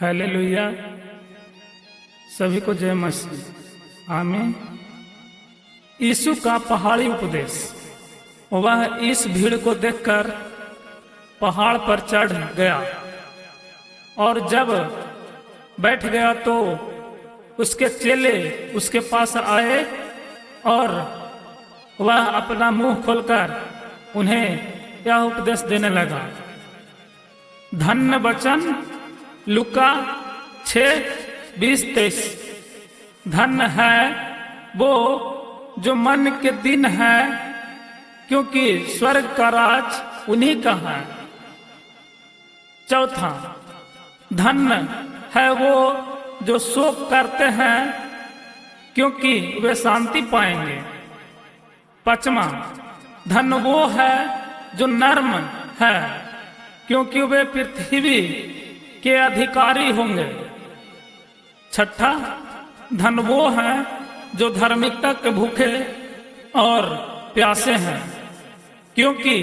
Hallelujah. सभी को जय मसीह। आमीन। यीशु का पहाड़ी उपदेश। वह इस भीड़ को देखकर पहाड़ पर चढ़ गया और जब बैठ गया तो उसके चेले उसके पास आए और वह अपना मुंह खोलकर उन्हें यह उपदेश देने लगा। धन्य वचन लूका 6:20-23। धन्य है वो जो मन के दिन है, क्योंकि स्वर्ग का राज उन्हीं का है। चौथा, धन्य है वो जो शोक करते हैं, क्योंकि वे शांति पाएंगे। पांचवा, धन्य वो है जो नर्म है, क्योंकि वे पृथ्वी के अधिकारी होंगे। छठा, धन्य वो है जो धार्मिकता के भूखे और प्यासे हैं, क्योंकि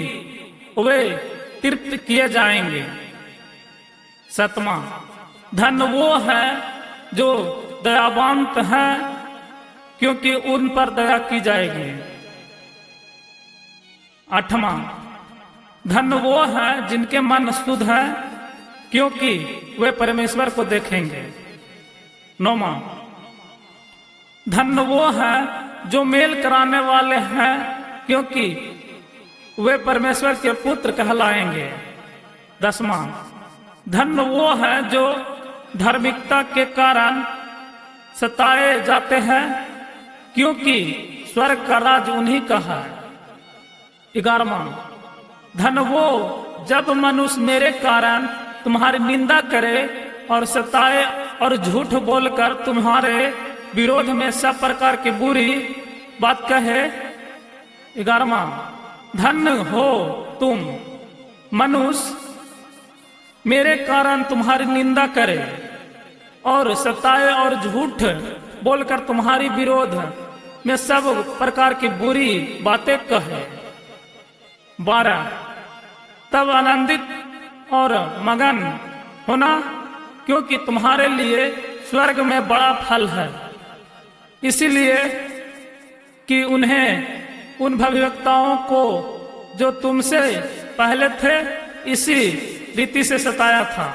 वे तृप्त किए जाएंगे। सातवां, धन्य वो है जो दयावांत हैं, क्योंकि उन पर दया की जाएगी। आठवां, धन्य वो है जिनके मन शुद्ध है, क्योंकि वे परमेश्वर को देखेंगे। नौवां, धन्य वो है जो मेल कराने वाले हैं, क्योंकि वे परमेश्वर के पुत्र कहलाएंगे। 10वां, धन्य वो है जो धार्मिकता के कारण सताए जाते हैं, क्योंकि स्वर्ग का राज उन्हीं का है। 11वां, धन्य वो जब मनुष्य मेरे कारण तुम्हारी निंदा करे और सताए और झूठ बोलकर तुम्हारे विरोध में सब प्रकार की बुरी बात कहे। 11वां, धन्य हो तुम मनुष्य मेरे कारण तुम्हारी निंदा करे और सताए और झूठ बोलकर तुम्हारी विरोध में सब प्रकार की बुरी बातें कहे। 12, तब आनंदित और मगन होना, क्योंकि तुम्हारे लिए स्वर्ग में बड़ा फल है। इसीलिए कि उन्हें उन भविष्यवक्ताओं को जो तुमसे पहले थे इसी रीति से सताया था।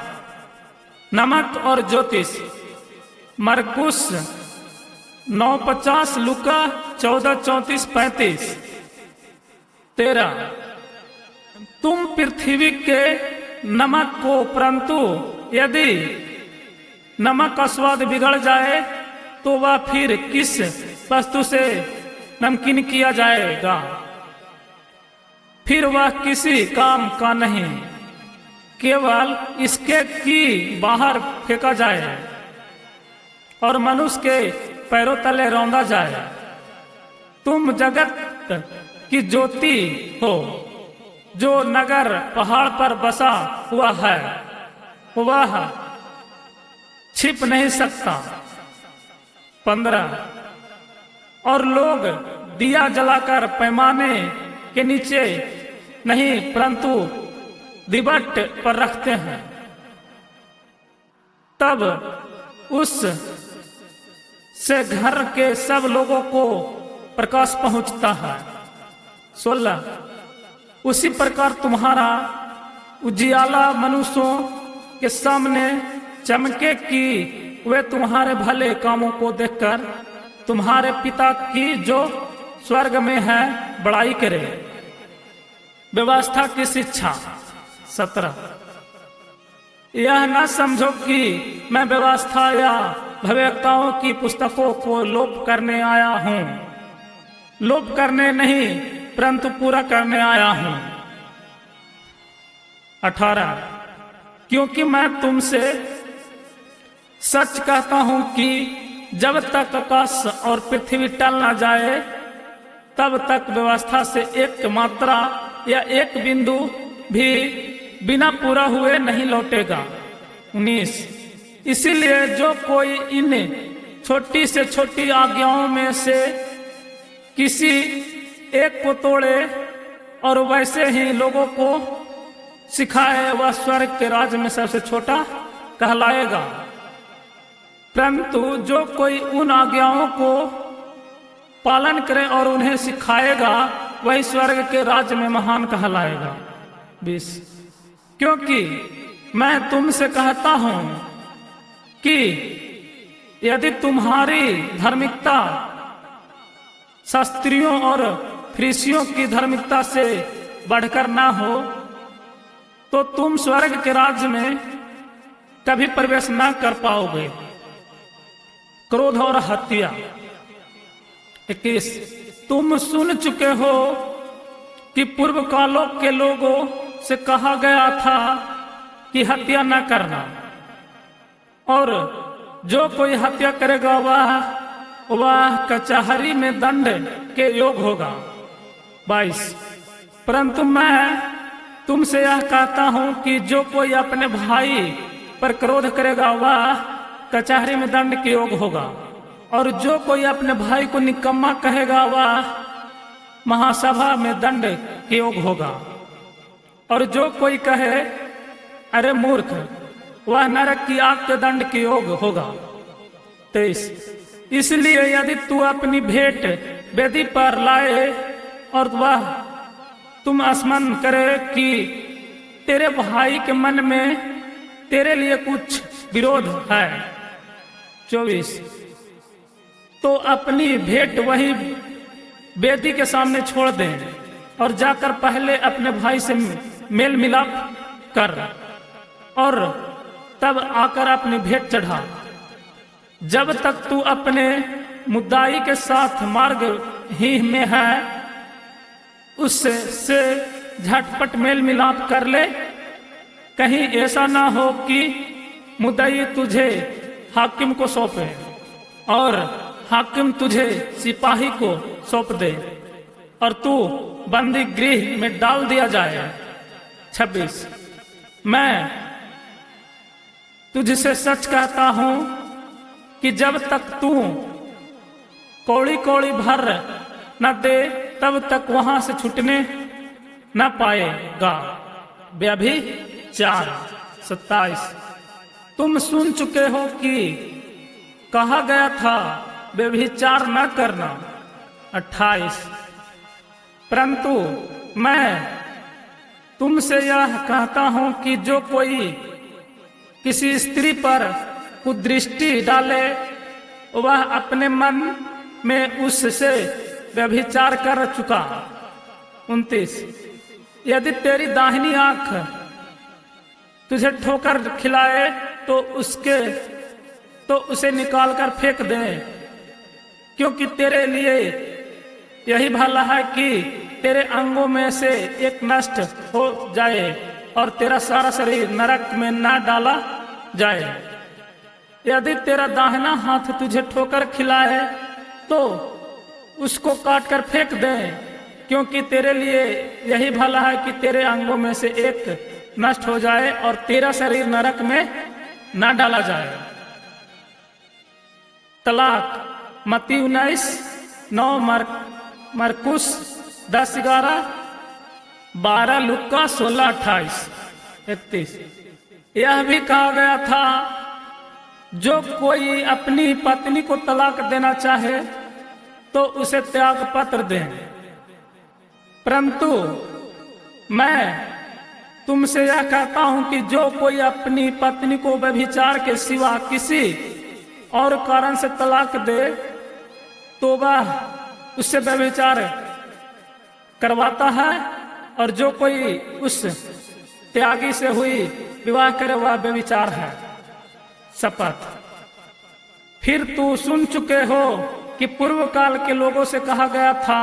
नमक और ज्योतिष। मरकुस 9:50, लूका 14:34-35। 13, तुम पृथ्वी के नमक को, परंतु यदि नमक का स्वाद बिगड़ जाए तो वह फिर किस वस्तु से नमकीन किया जाएगा? फिर वह किसी काम का नहीं, केवल इसके कि बाहर फेंका जाए और मनुष्य के पैरों तले रौंदा जाए। तुम जगत की ज्योति हो। जो नगर पहाड़ पर बसा हुआ है वह छिप नहीं सकता। 15, और लोग दिया जलाकर पैमाने के नीचे नहीं परंतु दिवट पर रखते हैं, तब उस से घर के सब लोगों को प्रकाश पहुंचता है। 16, उसी प्रकार तुम्हारा उजियाला मनुष्यों के सामने चमके कि वे तुम्हारे भले कामों को देखकर तुम्हारे पिता की जो स्वर्ग में है बड़ाई करे। व्यवस्था की शिक्षा। 17, यह न समझो कि मैं व्यवस्था या भविष्यवक्ताओं की पुस्तकों को लोप करने आया हूँ। लोप करने नहीं परंतु पूरा करने आया हूँ। 18, क्योंकि मैं तुमसे सच कहता हूँ कि जब तक आकाश और पृथ्वी टल न जाए तब तक व्यवस्था से एक मात्रा या एक बिंदु भी बिना पूरा हुए नहीं लौटेगा। 19, इसीलिए जो कोई इन छोटी से छोटी आज्ञाओं में से किसी एक को तोड़े और वैसे ही लोगों को सिखाए, वह स्वर्ग के राज्य में सबसे छोटा कहलाएगा। परंतु जो कोई उन आज्ञाओं को पालन करे और उन्हें सिखाएगा वही स्वर्ग के राज्य में महान कहलाएगा। 20 क्योंकि मैं तुमसे कहता हूं कि यदि तुम्हारी धार्मिकता शास्त्रियों और फरीसियों की धार्मिकता से बढ़कर ना हो तो तुम स्वर्ग के राज्य में कभी प्रवेश ना कर पाओगे। क्रोध और हत्या। 21 तुम सुन चुके हो कि पूर्व कालों के लोगों से कहा गया था कि हत्या न करना, और जो कोई हत्या करेगा वह कचहरी में दंड के योग होगा। 22 परंतु मैं तुमसे यह कहता हूं कि जो कोई अपने भाई पर क्रोध करेगा वह कचहरी में दंड के योग होगा, और जो कोई अपने भाई को निकम्मा कहेगा वह महासभा में दंड के योग होगा, और जो कोई कहे अरे मूर्ख वह नरक की आग के दंड के योग होगा। 23 इसलिए यदि तू अपनी भेंट वेदी पर लाए और वह तुम स्मरण करे कि तेरे भाई के मन में तेरे लिए कुछ विरोध है। 24 तो अपनी भेंट वही वेदी के सामने छोड़ दे और जाकर पहले अपने भाई से मेल मिलाप कर और तब आकर अपनी भेंट चढ़ा। जब तक तू अपने मुद्दाई के साथ मार्ग ही में है उससे झटपट मेल मिलाप कर ले, कहीं ऐसा ना हो कि मुद्दाई तुझे हाकिम को सौंपे और हाकिम तुझे सिपाही को सौंप दे और तू बंदी गृह में डाल दिया जाए। 26 मैं तुझसे सच कहता हूं कि जब तक तू कौड़ी कौड़ी भर न दे तब तक वहां से छूटने न पाएगा। व्यभिचार। 27 तुम सुन चुके हो कि कहा गया था व्यभिचार न करना। 28 परंतु मैं तुमसे यह कहता हूं कि जो कोई किसी स्त्री पर कुदृष्टि डाले वह अपने मन में उससे व्यभिचार कर चुका। 29 यदि तेरी दाहिनी आंख तुझे ठोकर खिलाए तो उसे निकालकर फेंक दे, क्योंकि तेरे लिए यही भला है कि तेरे अंगों में से एक नष्ट हो जाए और तेरा सारा शरीर नरक में न डाला जाए। यदि तेरा दाहिना हाथ तुझे ठोकर खिलाए तो उसको काट कर फेंक दे, क्योंकि तेरे लिए यही भला है कि तेरे अंगों में से एक नष्ट हो जाए और तेरा शरीर नरक में न डाला जाए। तलाक। मत्ती 19:9, मरकुस 10:11, 12 लुक्का 16:28, 31। यह भी कहा गया था जो कोई अपनी पत्नी को तलाक देना चाहे तो उसे त्याग पत्र दे, परंतु मैं तुमसे यह कहता हूं कि जो कोई अपनी पत्नी को व्यभिचार के सिवा किसी और कारण से तलाक दे तो वह उससे व्यभिचार करवाता है, और जो कोई उस त्यागी से हुई विवाह करे वह व्यभिचार है। शपथ। फिर तू सुन चुके हो कि पूर्व काल के लोगों से कहा गया था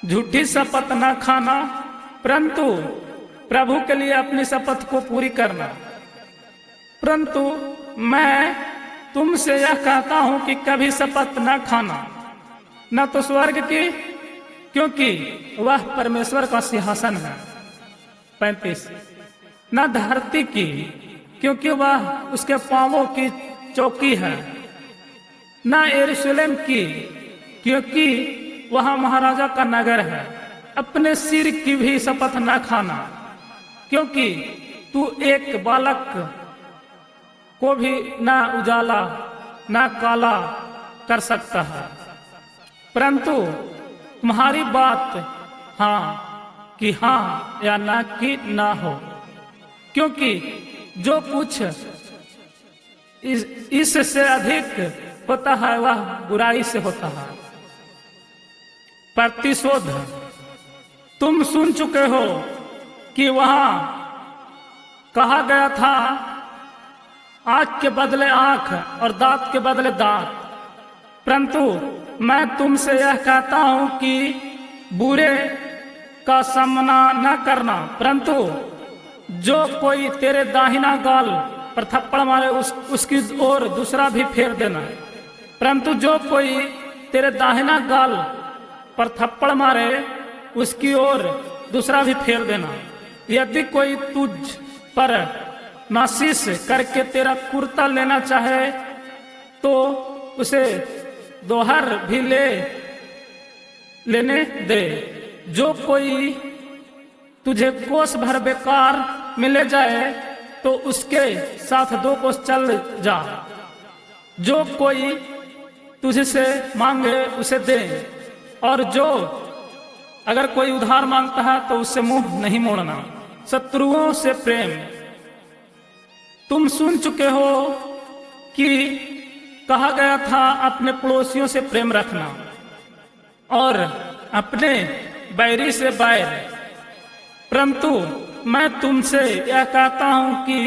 झूठी शपथ न खाना, परंतु प्रभु के लिए अपनी शपथ को पूरी करना। परंतु मैं तुमसे यह कहता हूं कि कभी शपथ न खाना, न तो स्वर्ग की, क्योंकि वह परमेश्वर का सिंहासन है। 35 न धरती की, क्योंकि वह उसके पांवों की चौकी है, न यरूशलेम की, क्योंकि वह महाराजा का नगर है। अपने सिर की भी शपथ न खाना, क्योंकि तू एक बालक को भी ना उजाला ना काला कर सकता है, परंतु तुम्हारी बात हाँ कि हाँ या ना कि ना हो, क्योंकि जो कुछ इससे अधिक होता है वह बुराई से होता है। प्रतिशोध, तुम सुन चुके हो कि वहां कहा गया था आंख के बदले आंख और दांत के बदले दांत, परंतु मैं तुमसे यह कहता हूं कि बुरे का सामना न करना, परंतु जो कोई तेरे दाहिना गाल पर थप्पड़ मारे उसकी ओर दूसरा भी फेर देना, परंतु जो कोई तेरे दाहिना गाल पर थप्पड़ मारे उसकी ओर दूसरा भी फेर देना। यदि कोई तुझ पर नासिस करके तेरा कुर्ता लेना चाहे तो उसे दोहर भी लेने दे। जो कोई तुझे कोस भर बेकार मिले जाए तो उसके साथ 2 कोस चल जा। जो कोई तुझसे मांगे उसे दे, और जो अगर कोई उधार मांगता है तो उससे मुंह नहीं मोड़ना। शत्रुओं से प्रेम, तुम सुन चुके हो कि कहा गया था अपने पड़ोसियों से प्रेम रखना और अपने बैरी से बैर, परंतु मैं तुमसे यह कहता हूं कि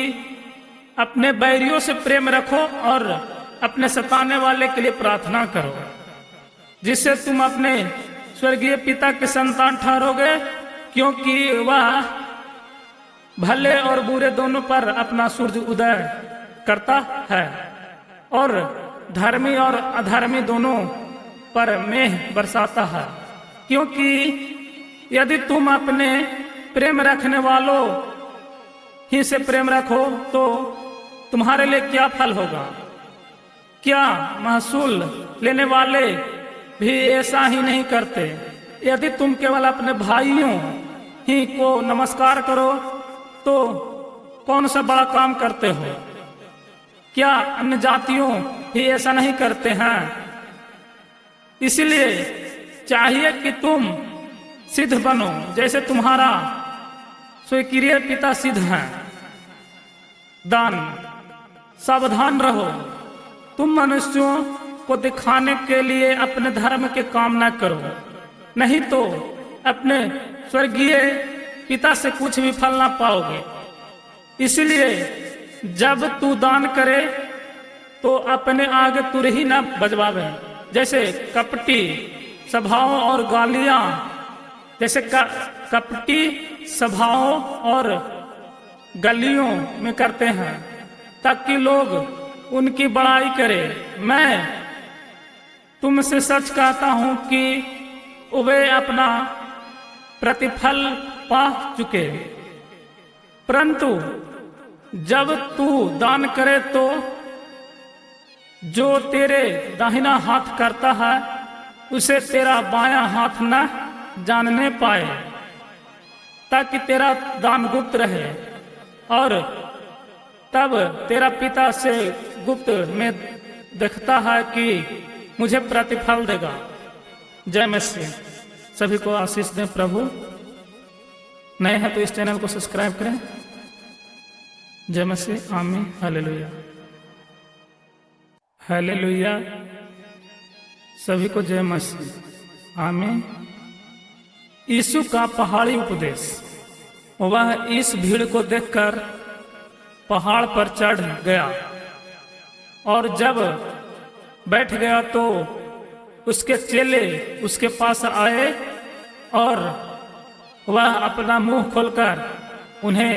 अपने बैरियों से प्रेम रखो और अपने सताने वाले के लिए प्रार्थना करो, जिससे तुम अपने स्वर्गीय पिता के संतान ठहरोगे, क्योंकि वह भले और बुरे दोनों पर अपना सूर्य उदय करता है और धर्मी और अधर्मी दोनों पर मेघ बरसाता है। क्योंकि यदि तुम अपने प्रेम रखने वालों ही से प्रेम रखो तो तुम्हारे लिए क्या फल होगा? क्या महसूल लेने वाले भी ऐसा ही नहीं करते? यदि तुम केवल अपने भाइयों ही को नमस्कार करो तो कौन सा बड़ा काम करते हो? क्या अन्य जातियों भी ऐसा नहीं करते हैं? इसलिए चाहिए कि तुम सिद्ध बनो जैसे तुम्हारा स्वीकार्य पिता सिद्ध है। दान, सावधान रहो, तुम मनुष्यों को दिखाने के लिए अपने धर्म के काम न करो, नहीं तो अपने स्वर्गीय पिता से कुछ भी फल ना पाओगे। इसलिए जब तू दान करे तो अपने आगे तुर ही ना बजवावे, जैसे कपटी सभाओं और गालियां, जैसे कपटी सभाओं और गलियों में करते हैं, ताकि लोग उनकी बड़ाई करें। मैं तुमसे सच कहता हूं कि वे अपना प्रतिफल पा चुके। परंतु जब तू दान करे तो जो तेरे दाहिना हाथ करता है उसे तेरा बायां हाथ न जानने पाए, ताकि तेरा दान गुप्त रहे, और तब तेरा पिता से गुप्त में देखता है कि मुझे प्रतिफल देगा। जय मसीह। सभी को आशीष दें प्रभु। नए हैं तो इस चैनल को सब्सक्राइब करें। जय मसीह। आमीन। Hallelujah hallelujah. सभी को जय मसीह। आमीन। यीशु का पहाड़ी उपदेश। वह इस भीड़ को देखकर पहाड़ पर चढ़ गया और जब बैठ गया तो उसके चेले उसके पास आए और वह अपना मुंह खोलकर उन्हें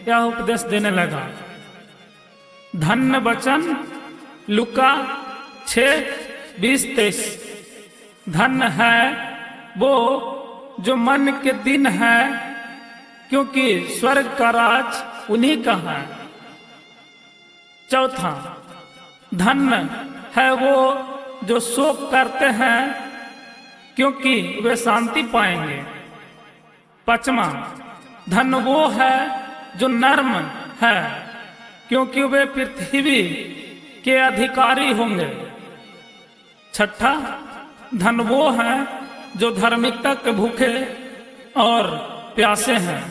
यह उपदेश देने लगा। धन्य वचन लूका 6:20-23। धन्य है वो जो मन के दिन है, क्योंकि स्वर्ग का राज उन्हीं का है। चौथा, धन्य है वो जो शोक करते हैं, क्योंकि वे शांति पाएंगे। पांचवा, धन्य वो है जो नर्म है, क्योंकि वे पृथ्वी के अधिकारी होंगे। छठा, धन वो हैं जो धार्मिकता के भूखे और प्यासे हैं,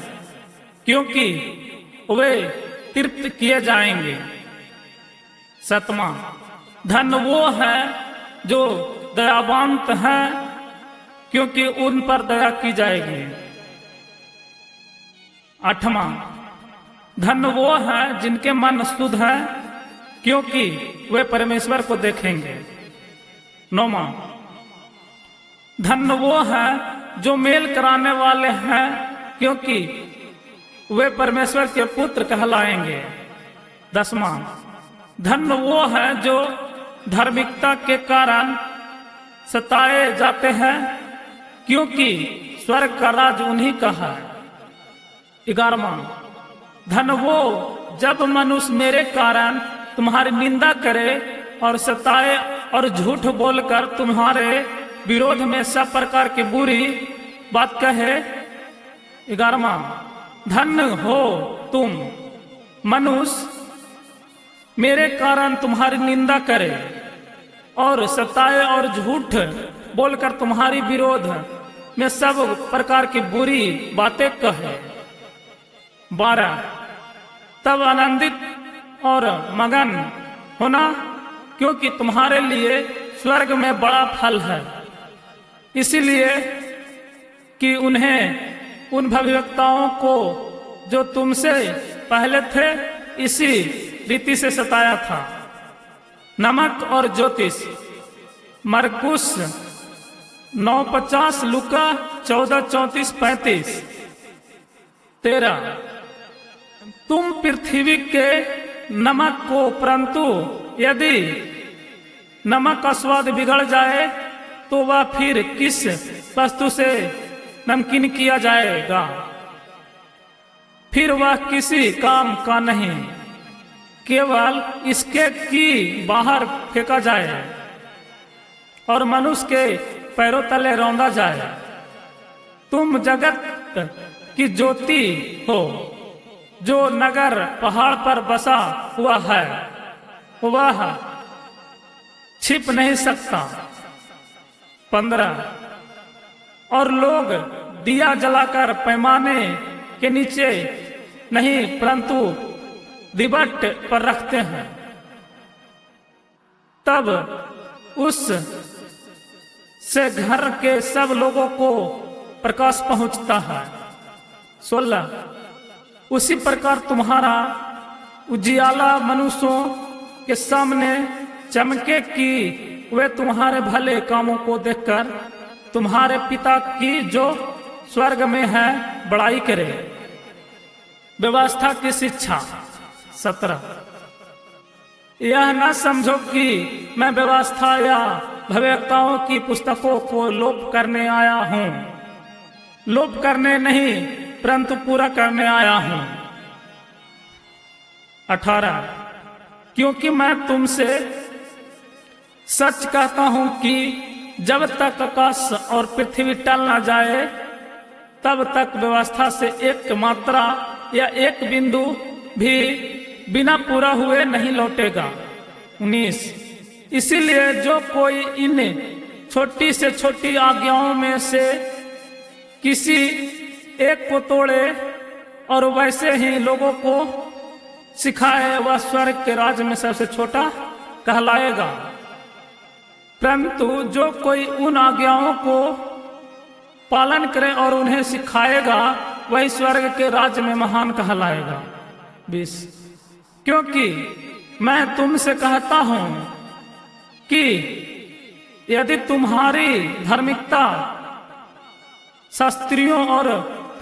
क्योंकि वे तृप्त किए जाएंगे। सतवां, धन वो है जो दयावंत हैं, क्योंकि उन पर दया की जाएगी। आठवां, धन वो है जिनके मन शुद्ध है, क्योंकि वे परमेश्वर को देखेंगे। नौवां, धन वो है जो मेल कराने वाले हैं, क्योंकि वे परमेश्वर के पुत्र कहलाएंगे। 10वां, धन वो है जो धार्मिकता के कारण सताए जाते हैं, क्योंकि स्वर्ग का राज उन्हीं का है। 11वां, धन वो जब मनुष्य मेरे कारण तुम्हारी निंदा करे और सताए और झूठ बोलकर तुम्हारे विरोध में सब प्रकार की बुरी बात कहे। 11वां, धन हो तुम मनुष्य मेरे कारण तुम्हारी निंदा करे और सताए और झूठ बोलकर तुम्हारी विरोध में सब प्रकार की बुरी बातें कहे। 12, तब आनंदित और मगन होना, क्योंकि तुम्हारे लिए स्वर्ग में बड़ा फल है, इसीलिए कि उन्हें उन भविष्यवक्ताओं को जो तुमसे पहले थे इसी रीति से सताया था। नमक और ज्योतिष, मरकुस 9:50, लुका 14:34-35। 13, तुम पृथ्वी के नमक को, परंतु यदि नमक का स्वाद बिगड़ जाए तो वह फिर किस वस्तु से नमकीन किया जाएगा? फिर वह किसी काम का नहीं, केवल इसके कि बाहर फेंका जाए और मनुष्य के पैरों तले रौंदा जाए। तुम जगत की ज्योति हो। जो नगर पहाड़ पर बसा हुआ है वह छिप नहीं सकता। 15, और लोग दिया जलाकर पैमाने के नीचे नहीं परंतु दिबट पर रखते हैं, तब उस से घर के सब लोगों को प्रकाश पहुंचता है। 16, उसी प्रकार तुम्हारा उजियाला मनुष्यों के सामने चमके कि वे तुम्हारे भले कामों को देखकर तुम्हारे पिता की जो स्वर्ग में है बड़ाई करे। व्यवस्था की शिक्षा। 17, यह न समझो कि मैं व्यवस्था या भविष्यवक्ताओं की पुस्तकों को लोप करने आया हूँ। लोप करने नहीं परंतु पूरा करने आया हूँ। 18, क्योंकि मैं तुमसे सच कहता हूँ कि जब तक आकाश और पृथ्वी टल न जाए तब तक व्यवस्था से एक मात्रा या एक बिंदु भी बिना पूरा हुए नहीं लौटेगा। 19, इसीलिए जो कोई इन छोटी से छोटी आज्ञाओं में से किसी एक को तोड़े और वैसे ही लोगों को सिखाए वह स्वर्ग के राज्य में सबसे छोटा कहलाएगा। परंतु जो कोई उन आज्ञाओं को पालन करे और उन्हें सिखाएगा वही स्वर्ग के राज्य में महान कहलाएगा। 20, क्योंकि मैं तुमसे कहता हूं कि यदि तुम्हारी धार्मिकता शास्त्रियों और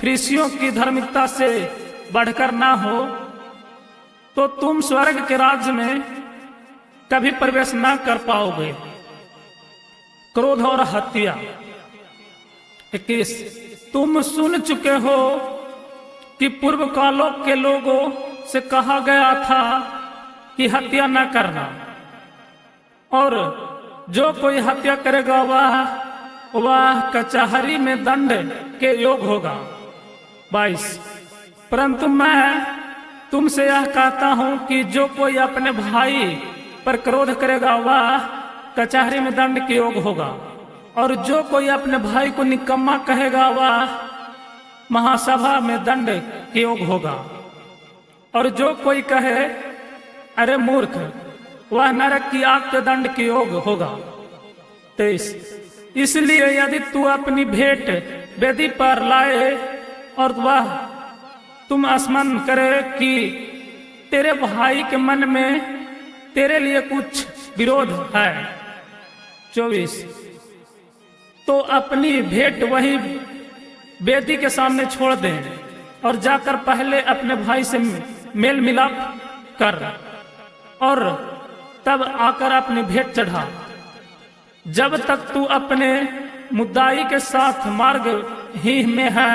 फरीसियों की धार्मिकता से बढ़कर ना हो तो तुम स्वर्ग के राज्य में कभी प्रवेश ना कर पाओगे। क्रोध और हत्या। 21, तुम सुन चुके हो कि पूर्व कालों के लोगों से कहा गया था कि हत्या न करना, और जो कोई हत्या करेगा वह कचहरी में दंड के योग होगा। 22, परंतु मैं तुमसे यह कहता हूं कि जो कोई अपने भाई पर क्रोध करेगा वह कचहरी में दंड के योग होगा, और जो कोई अपने भाई को निकम्मा कहेगा वह महासभा में दंड के योग होगा, और जो कोई कहे अरे मूर्ख वह नरक की आग के दंड के योग होगा। 23 इसलिए यदि तू अपनी भेंट वेदी पर लाए और वह तुम स्मरण करे कि तेरे भाई के मन में तेरे लिए कुछ विरोध है। 24 तो अपनी भेंट वही वेदी के सामने छोड़ दे और जाकर पहले अपने भाई से मेल मिलाप कर और तब आकर अपनी भेंट चढ़ा। जब तक तू अपने मुद्दाई के साथ मार्ग ही में है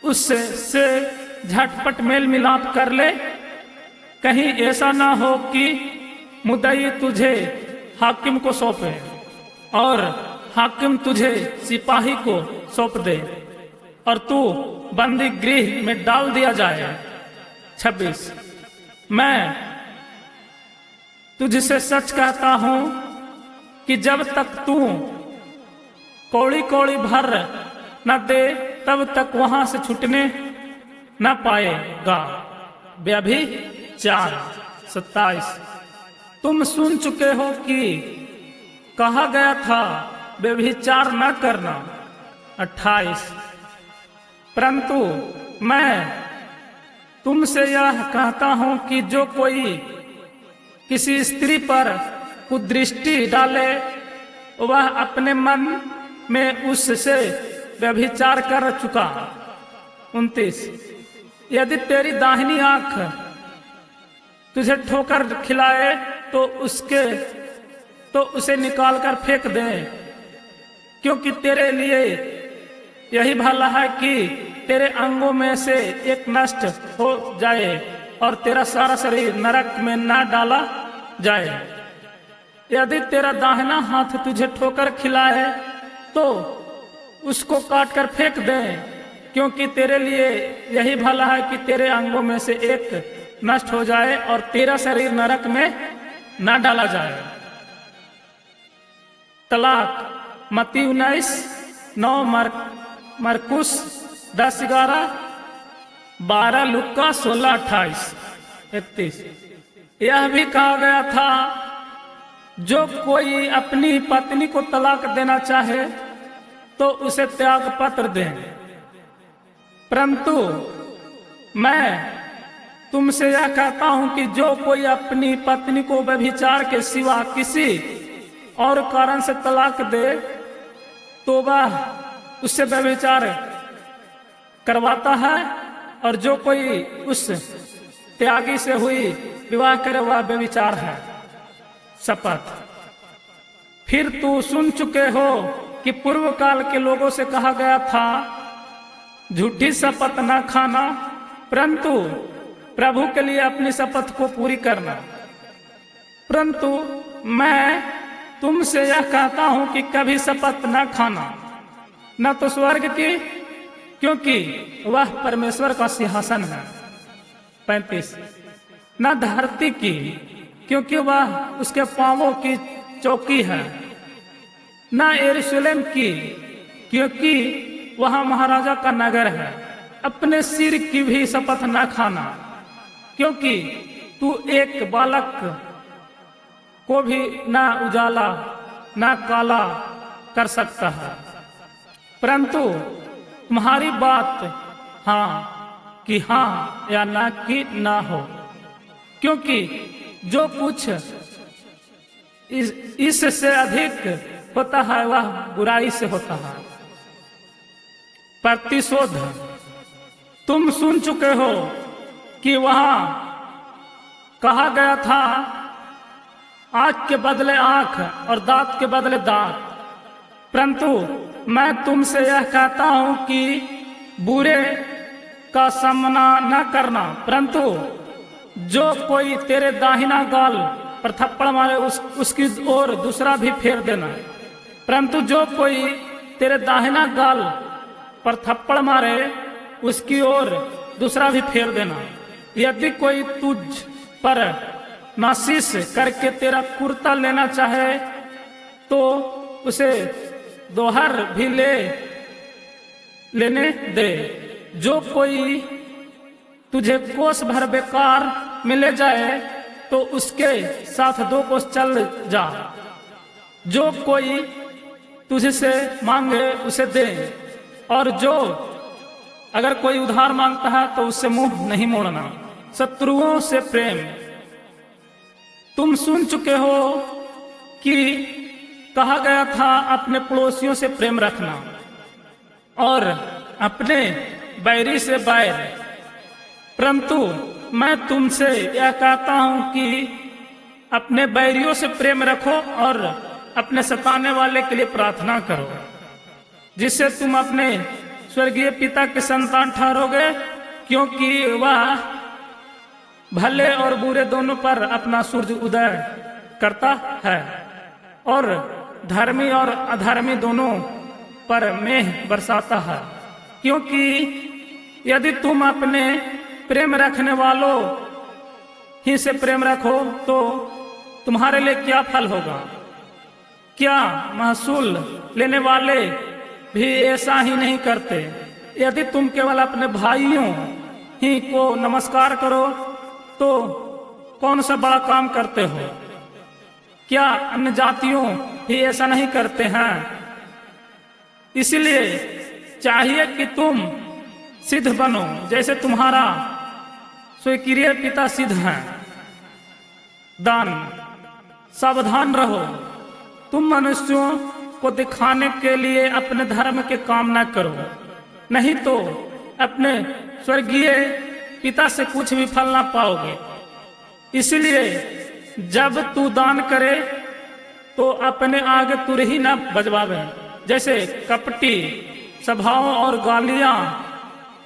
उससे झटपट मेल मिलाप कर ले, कहीं ऐसा ना हो कि मुद्दाई तुझे हाकिम को सौंपे और हाकिम तुझे सिपाही को सौंप दे और तू बंदी गृह में डाल दिया जाए। 26 मैं तुझसे सच कहता हूं कि जब तक तू कौड़ी कौड़ी भर न दे तब तक वहां से छूटने न पाएगा। व्यभिचार 27 तुम सुन चुके हो कि कहा गया था व्यभिचार न करना। 28 परंतु मैं तुमसे यह कहता हूं कि जो कोई किसी स्त्री पर कुदृष्टि डाले वह अपने मन में उससे व्यभिचार कर चुका। 29 यदि तेरी दाहिनी आंख तुझे ठोकर खिलाए तो उसे निकालकर फेंक दे, क्योंकि तेरे लिए यही भला है कि तेरे अंगों में से एक नष्ट हो जाए और तेरा सारा शरीर नरक में न डाला जाए। यदि तेरा दाहिना हाथ तुझे ठोकर खिलाए तो उसको काट कर फेंक दे, क्योंकि तेरे लिए यही भला है कि तेरे अंगों में से एक नष्ट हो जाए और तेरा शरीर नरक में न डाला जाए। तलाक मत्ती 19:9 मरकुस 10:11 12 लुक्का 16:28 31 यह भी कहा गया था जो कोई अपनी पत्नी को तलाक देना चाहे तो उसे त्याग पत्र दे, परंतु मैं तुमसे यह कहता हूं कि जो कोई अपनी पत्नी को व्यभिचार के सिवा किसी और कारण से तलाक दे तो वह उससे व्यभिचार करवाता है, और जो कोई उस त्यागी से हुई विवाह करे वह व्यभिचार है। शपथ फिर तू सुन चुके हो कि पूर्व काल के लोगों से कहा गया था झूठी शपथ न खाना, परंतु प्रभु के लिए अपनी शपथ को पूरी करना। परंतु मैं तुमसे यह कहता हूं कि कभी शपथ न खाना, न तो स्वर्ग की, क्योंकि वह परमेश्वर का सिंहासन है। 35 न धरती की, क्योंकि वह उसके पांवों की चौकी है, न यरूशलेम की, क्योंकि वह महाराजा का नगर है। अपने सिर की भी शपथ न खाना, क्योंकि तू एक बालक को भी न उजाला न काला कर सकता है, परंतु तुम्हारी बात हाँ कि हाँ या ना कि ना हो, क्योंकि जो कुछ इससे अधिक होता है वह बुराई से होता है। प्रतिशोध तुम सुन चुके हो कि वहां कहा गया था आंख के बदले आंख और दांत के बदले दांत, परंतु मैं तुमसे यह कहता हूं कि बुरे का सामना न करना, परंतु जो कोई तेरे दाहिना गाल पर थप्पड़ मारे उसकी ओर दूसरा भी फेर देना, परंतु जो कोई तेरे दाहिना गाल पर थप्पड़ मारे उसकी ओर दूसरा भी फेर देना। यदि कोई तुझ पर नासिस करके तेरा कुर्ता लेना चाहे तो उसे दोहर भी लेने दे। जो कोई तुझे कोस भर बेकार मिले जाए तो उसके साथ 2 कोस चल जा। जो कोई तुझसे मांगे उसे दे, और जो अगर कोई उधार मांगता है तो उससे मुंह नहीं मोड़ना। शत्रुओं से प्रेम। तुम सुन चुके हो कि कहा गया था अपने पड़ोसियों से प्रेम रखना और अपने बैरी से बैर। परंतु मैं तुमसे यह कहता हूं कि अपने बैरियों से प्रेम रखो और अपने सताने वाले के लिए प्रार्थना करो, जिससे तुम अपने स्वर्गीय पिता के संतान ठहरोगे, क्योंकि वह भले और बुरे दोनों पर अपना सूरज उदय करता है और धर्मी और अधर्मी दोनों पर मेघ बरसाता है। क्योंकि यदि तुम अपने प्रेम रखने वालों ही से प्रेम रखो तो तुम्हारे लिए क्या फल होगा? क्या महसूल लेने वाले भी ऐसा ही नहीं करते? यदि तुम केवल अपने भाइयों ही को नमस्कार करो तो कौन सा बड़ा काम करते हो? क्या अन्य जातियों भी ऐसा नहीं करते हैं? इसलिए चाहिए कि तुम सिद्ध बनो जैसे तुम्हारा स्वीकार्य पिता सिद्ध हैं। दान। सावधान रहो, तुम मनुष्यों को दिखाने के लिए अपने धर्म के काम न करो, नहीं तो अपने स्वर्गीय पिता से कुछ भी फल ना पाओगे। इसलिए जब तू दान करे तो अपने आगे तुर ही न बजवावे, जैसे कपटी सभाओं और गालियां,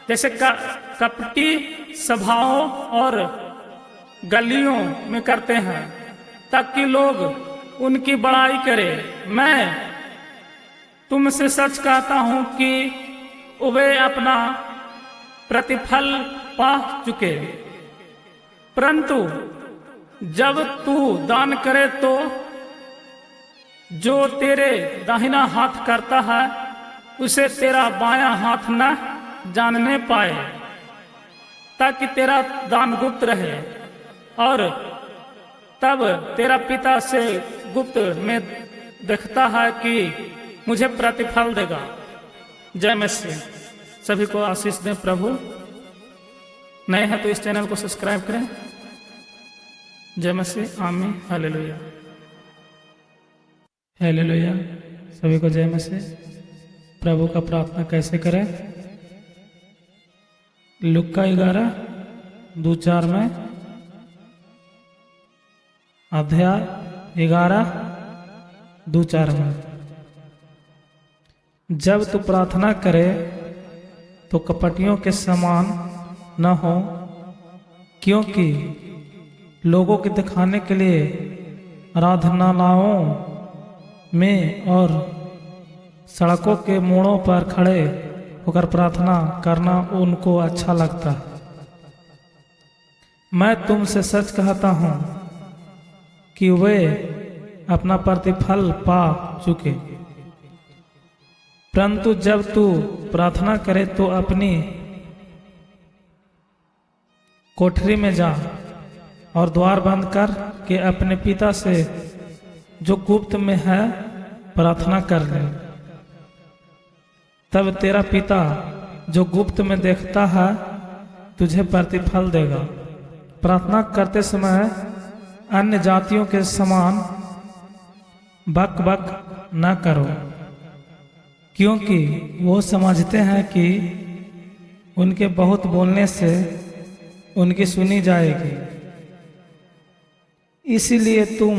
जैसे कपटी सभाओं और गलियों में करते हैं, ताकि लोग उनकी बड़ाई करें। मैं तुमसे सच कहता हूं कि वे अपना प्रतिफल पा चुके। परंतु जब तू दान करे तो जो तेरे दाहिना हाथ करता है उसे तेरा बायां हाथ न जानने पाए, ताकि तेरा दान गुप्त रहे, और तब तेरा पिता से गुप्त में देखता है कि मुझे प्रतिफल देगा। जय मसीह। सभी को आशीष दें प्रभु। नए हैं तो इस चैनल को सब्सक्राइब करें। जय मसीह। आमीन। हालेलुया। हालेलुया। सभी को जय मसीह। प्रभु का प्रार्थना कैसे करें? लुक्का 11:2-4 में, अध्याय 11:2-4 में, जब तू प्रार्थना करे तो कपटियों के समान न हो, क्योंकि लोगों के दिखाने के लिए आराधनालयों में और सड़कों के मोड़ों पर खड़े होकर प्रार्थना करना उनको अच्छा लगता है। मैं तुमसे सच कहता हूं कि वे अपना प्रतिफल पा चुके। परंतु जब तू प्रार्थना करे तो अपनी कोठरी में जा और द्वार बंद कर के अपने पिता से जो गुप्त में है प्रार्थना कर ले। तब तेरा पिता जो गुप्त में देखता है तुझे प्रतिफल देगा। प्रार्थना करते समय अन्य जातियों के समान बक बक न करो, क्योंकि वो समझते हैं कि उनके बहुत बोलने से उनकी सुनी जाएगी। इसीलिए तुम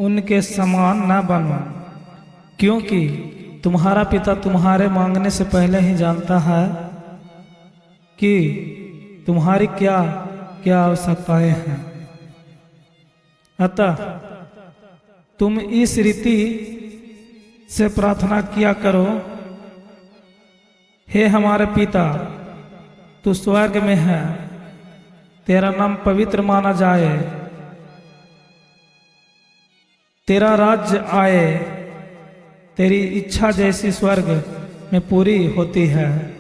उनके समान न बनो, क्योंकि तुम्हारा पिता तुम्हारे मांगने से पहले ही जानता है कि तुम्हारी क्या क्या आवश्यकताएं हैं। अतः तुम इस रीति से प्रार्थना किया करो, हे हमारे पिता तू स्वर्ग में है, तेरा नाम पवित्र माना जाए, तेरा राज्य आए, तेरी इच्छा जैसी स्वर्ग में पूरी होती है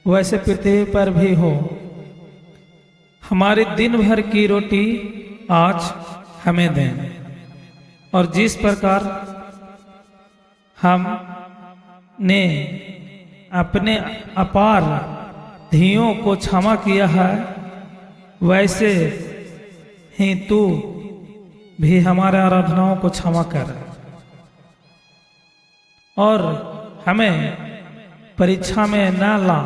वैसे पृथ्वी पर भी हो। हमारी दिन भर की रोटी आज हमें दें, और जिस प्रकार हमने अपने अपार धियों को क्षमा किया है वैसे ही तू भी हमारे आराधनाओं को क्षमा कर, और हमें परीक्षा में न ला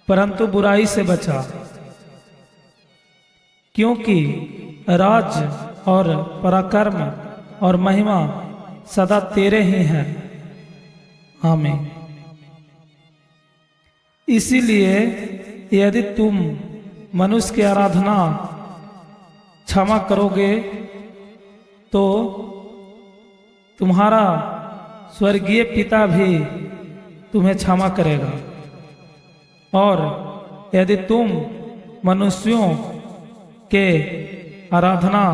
परंतु बुराई से बचा, क्योंकि राज्य और पराक्रम और महिमा सदा तेरे ही हैं। आमीन। इसीलिए यदि तुम मनुष्य की आराधना क्षमा करोगे तो तुम्हारा स्वर्गीय पिता भी तुम्हें क्षमा करेगा, और यदि तुम मनुष्यों के आराधना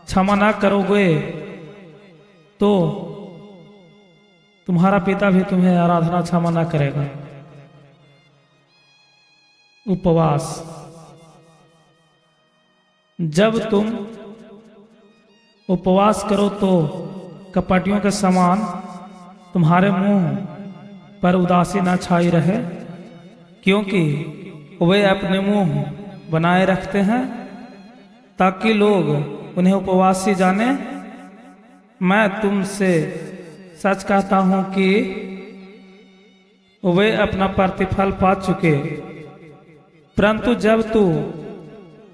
क्षमा ना करोगे तो तुम्हारा पिता भी तुम्हें आराधना क्षमा ना करेगा। उपवास। जब तुम उपवास करो तो कपटियों के समान तुम्हारे मुंह पर उदासी न छाई रहे, क्योंकि वे अपने मुंह बनाए रखते हैं ताकि लोग उन्हें उपवासी जाने। मैं तुमसे सच कहता हूं कि वे अपना प्रतिफल पा चुके। परंतु जब तू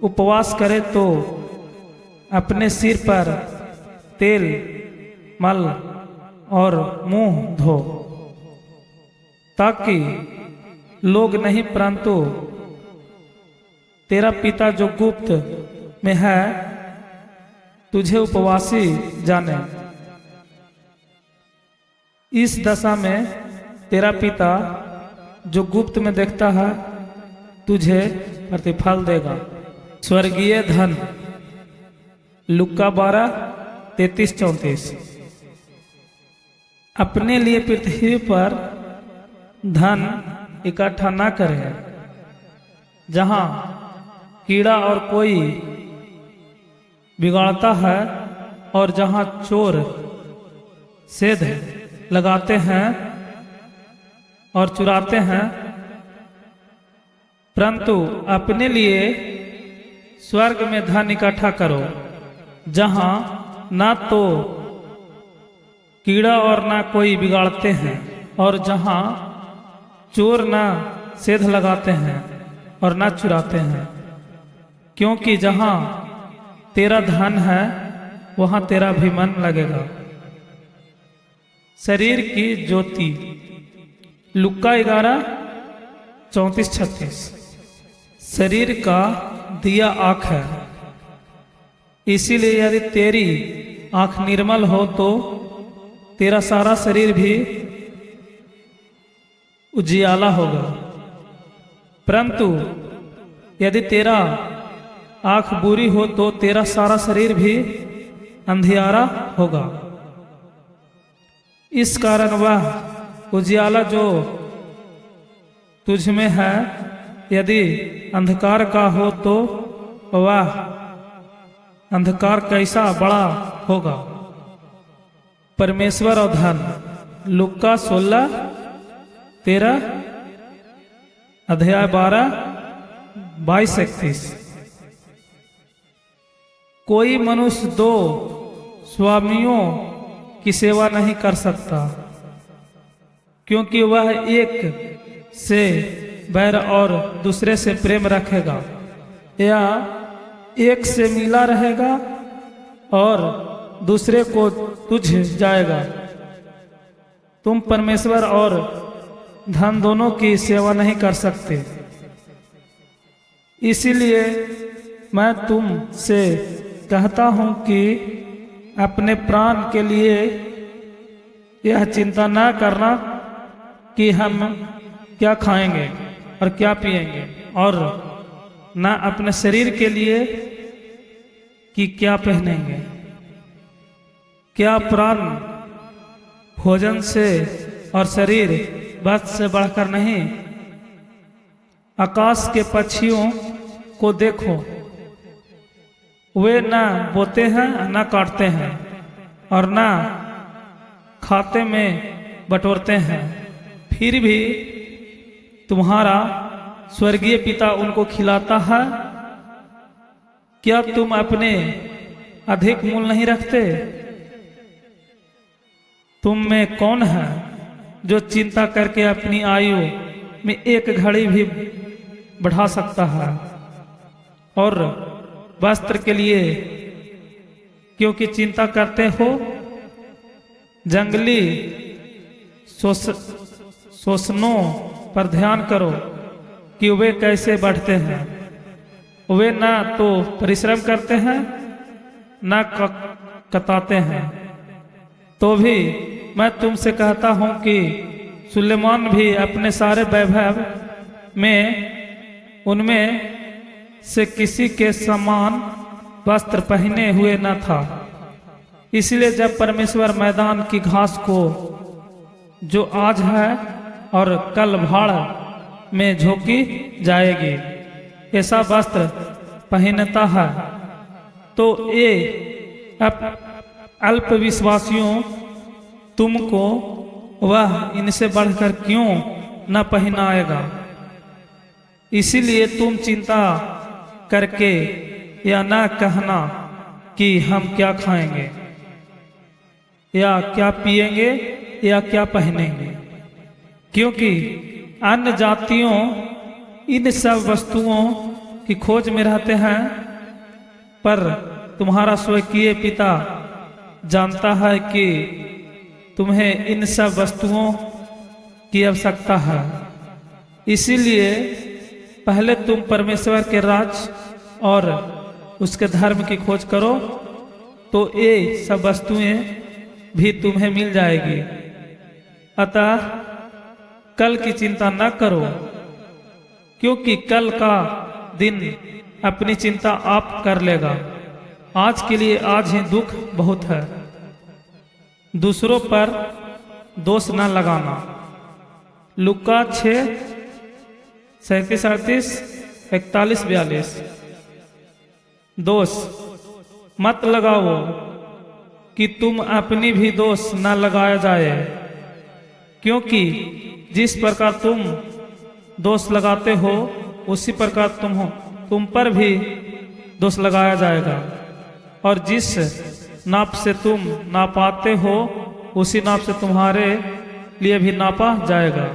उपवास करे तो अपने सिर पर तेल मल और मुंह धो, ताकि लोग नहीं परंतु तेरा पिता जो गुप्त में है तुझे उपवासी जाने। इस दशा में तेरा पिता जो गुप्त में देखता है तुझे प्रतिफल देगा। स्वर्गीय धन। लुक्का 12:33-34। अपने लिए पृथ्वी पर धन इकट्ठा ना करें, जहां कीड़ा और कोई बिगाड़ता है और जहां चोर सेध लगाते हैं और चुराते हैं, परंतु अपने लिए स्वर्ग में धन इकट्ठा करो, जहां ना तो कीड़ा और ना कोई बिगाड़ते हैं और जहां चोर ना सेध लगाते हैं और ना चुराते हैं, क्योंकि जहां तेरा धन है वहां तेरा भी मन लगेगा। शरीर की ज्योति। लुक्का 11:34-36। शरीर का दिया आँख है, इसीलिए यदि तेरी आँख निर्मल हो तो तेरा सारा शरीर भी उजियाला होगा। परंतु यदि तेरा आँख बुरी हो तो तेरा सारा शरीर भी अंधियारा होगा। इस कारण वह उजियाला जो तुझ में है यदि अंधकार का हो तो वह अंधकार कैसा बड़ा होगा। परमेश्वर और धन। लुक्का 16:13 अध्याय 12:22-31। कोई मनुष्य दो स्वामियों की सेवा नहीं कर सकता, क्योंकि वह एक से बैर और दूसरे से प्रेम रखेगा, या एक से मिला रहेगा और दूसरे को तुझ जाएगा। तुम परमेश्वर और धन दोनों की सेवा नहीं कर सकते। इसीलिए मैं तुमसे कहता हूं कि अपने प्राण के लिए यह चिंता न करना कि हम क्या खाएंगे और क्या पिएंगे और न अपने शरीर के लिए कि क्या पहनेंगे। क्या प्राण भोजन से और शरीर वस्त्र से बढ़कर नहीं। आकाश के पक्षियों को देखो, वे न बोते हैं न काटते हैं और न खाते में बटोरते हैं, फिर भी तुम्हारा स्वर्गीय पिता उनको खिलाता है। क्या तुम अपने अधिक मूल नहीं रखते? तुम में कौन है जो चिंता करके अपनी आयु में एक घड़ी भी बढ़ा सकता है? और वस्त्र के लिए क्योंकि चिंता करते हो? जंगली शोषणों पर ध्यान करो कि वे कैसे बढ़ते हैं। वे ना तो परिश्रम करते हैं ना कताते हैं, तो भी मैं तुमसे कहता हूं कि सुलेमान भी अपने सारे वैभव में उनमें से किसी के समान वस्त्र पहने हुए न था। इसलिए जब परमेश्वर मैदान की घास को जो आज है और कल भाड़ में झोंकी जाएगी ऐसा वस्त्र पहनता है, तो ये अल्प विश्वासियों तुमको वह इनसे बढ़कर क्यों न पहनाएगा। इसीलिए तुम चिंता करके या न कहना कि हम क्या खाएंगे या क्या पिएंगे या क्या पहनेंगे, क्योंकि अन्य जातियों इन सब वस्तुओं की खोज में रहते हैं, पर तुम्हारा स्वर्गीय पिता जानता है कि तुम्हें इन सब वस्तुओं की आवश्यकता है। इसीलिए पहले तुम परमेश्वर के राज और उसके धर्म की खोज करो, तो ये सब वस्तुएं भी तुम्हें मिल जाएगी। अतः कल की चिंता न करो, क्योंकि कल का दिन अपनी चिंता आप कर लेगा। आज के लिए आज ही दुख बहुत है। दूसरों पर दोष न लगाना। लुका 6 37 38 41 42। दोष मत लगाओ कि तुम अपनी भी दोष न लगाया जाए, क्योंकि जिस प्रकार तुम दोष लगाते हो उसी प्रकार तुम पर भी दोष लगाया जाएगा, और जिस नाप से तुम नापाते हो उसी नाप से तुम्हारे लिए भी नापा जाएगा।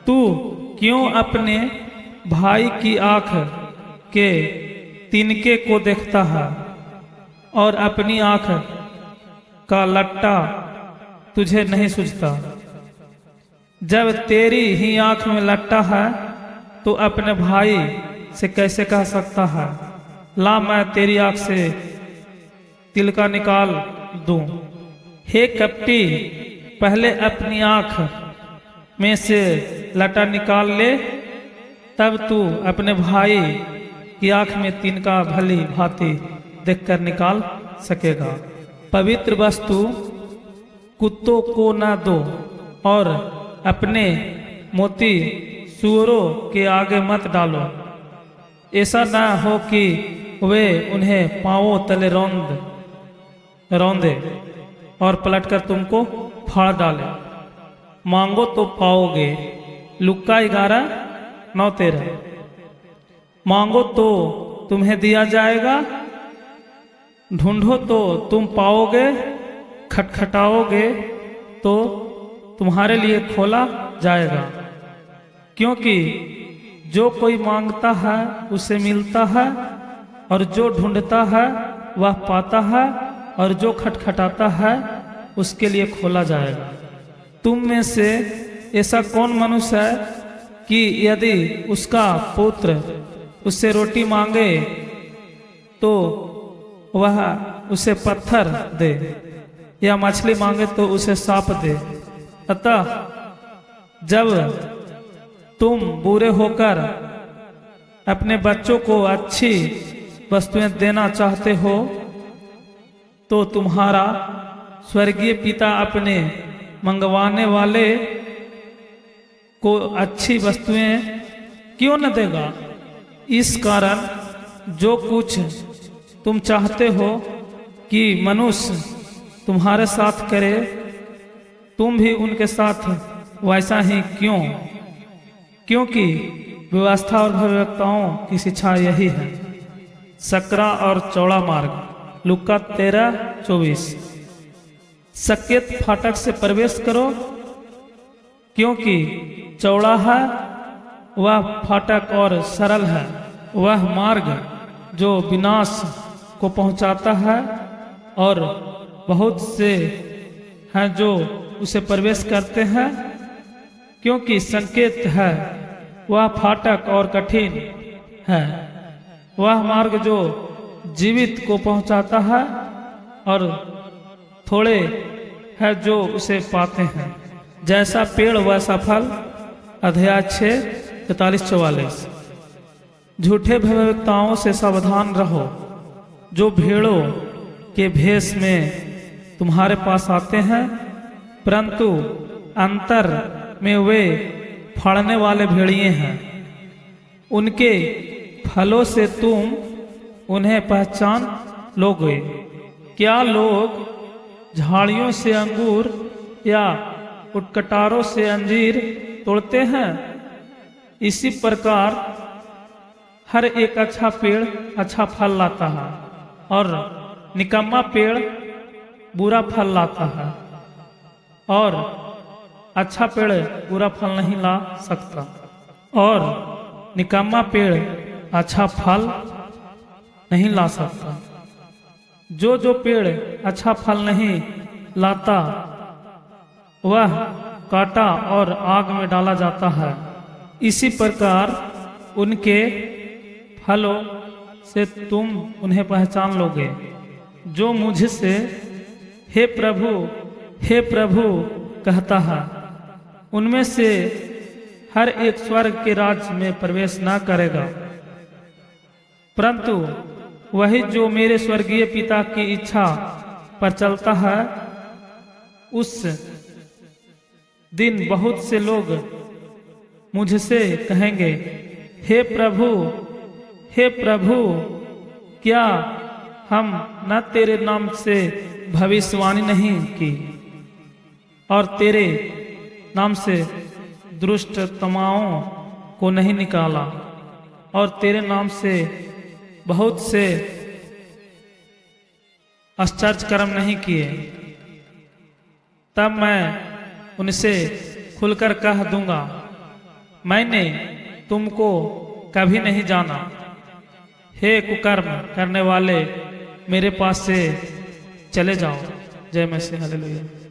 तू क्यों अपने भाई की आंख के तिनके को देखता है और अपनी आंख का लट्टा तुझे नहीं सूझता? जब तेरी ही आंख में लट्टा है तो अपने भाई से कैसे कह सकता है, ला मैं तेरी आंख से तिलका निकाल दूं? हे कपटी, पहले अपनी आंख में से लट्टा निकाल ले, तब तू अपने भाई की आंख में तिनका भली भांति देखकर निकाल सकेगा। पवित्र वस्तु कुत्तों को न दो, और अपने मोती सूअरों के आगे मत डालो, ऐसा ना हो कि वे उन्हें पांवों तले रौंदे और पलटकर तुमको फाड़ डाले। मांगो तो पाओगे। लुक्का 11:9-13। मांगो तो तुम्हें दिया जाएगा, ढूंढो तो तुम पाओगे, खटखटाओगे तो तुम्हारे लिए खोला जाएगा। क्योंकि जो कोई मांगता है उसे मिलता है, और जो ढूंढता है वह पाता है, और जो खटखटाता है उसके लिए खोला जाएगा। तुम में से ऐसा कौन मनुष्य है कि यदि उसका पुत्र उससे रोटी मांगे तो वह उसे पत्थर दे, या मछली मांगे तो उसे सांप दे? अतः जब तुम बुरे होकर अपने बच्चों को अच्छी वस्तुएं देना चाहते हो तो तुम्हारा स्वर्गीय पिता अपने मंगवाने वाले को अच्छी वस्तुएं क्यों न देगा। इस कारण जो कुछ तुम चाहते हो कि मनुष्य तुम्हारे साथ करे, तुम भी उनके साथ वैसा ही क्यों, क्योंकि व्यवस्था और भविष्यवक्ताओं की शिक्षा यही है। सकरा और चौड़ा मार्ग, लूका 13:24। सकेत फाटक से प्रवेश करो, क्योंकि चौड़ा है वह फाटक और सरल है वह मार्ग जो विनाश को पहुंचाता है, और बहुत से हैं जो उसे प्रवेश करते हैं। क्योंकि संकेत है वह फाटक और कठिन है वह मार्ग जो जीवित को पहुंचाता है, और थोड़े है जो उसे पाते हैं। जैसा पेड़ वैसा फल, अध्याय 6:43-44। झूठे भविष्यवक्ताओं से सावधान रहो, जो भेड़ों के भेष में तुम्हारे पास आते हैं, परंतु अंतर में वे फाड़ने वाले भेड़िए हैं। उनके फलों से तुम उन्हें पहचान लोगे। क्या लोग झाड़ियों से अंगूर या उटकटारों से अंजीर तोड़ते हैं? इसी प्रकार हर एक अच्छा पेड़ अच्छा फल लाता है, और निकम्मा पेड़ बुरा फल लाता है, और अच्छा पेड़ बुरा फल नहीं ला सकता, और निकम्मा पेड़ अच्छा फल नहीं ला सकता। जो पेड़ अच्छा फल नहीं लाता वह काटा और आग में डाला जाता है। इसी प्रकार उनके फलों से तुम उन्हें पहचान लोगे। जो मुझसे हे प्रभु कहता है, उनमें से हर एक स्वर्ग के राज्य में प्रवेश न करेगा, परंतु वही जो मेरे स्वर्गीय पिता की इच्छा पर चलता है। उस दिन बहुत से लोग मुझसे कहेंगे, हे प्रभु, क्या हम न तेरे नाम से भविष्यवाणी नहीं की, और तेरे नाम से दुष्ट आत्माओं को नहीं निकाला, और तेरे नाम से बहुत से आश्चर्य कर्म नहीं किए? तब मैं उनसे खुलकर कह दूंगा, मैंने तुमको कभी नहीं जाना। हे कुकर्म करने वाले, मेरे पास से चले जाओ। जय मसीह, हालेलुया।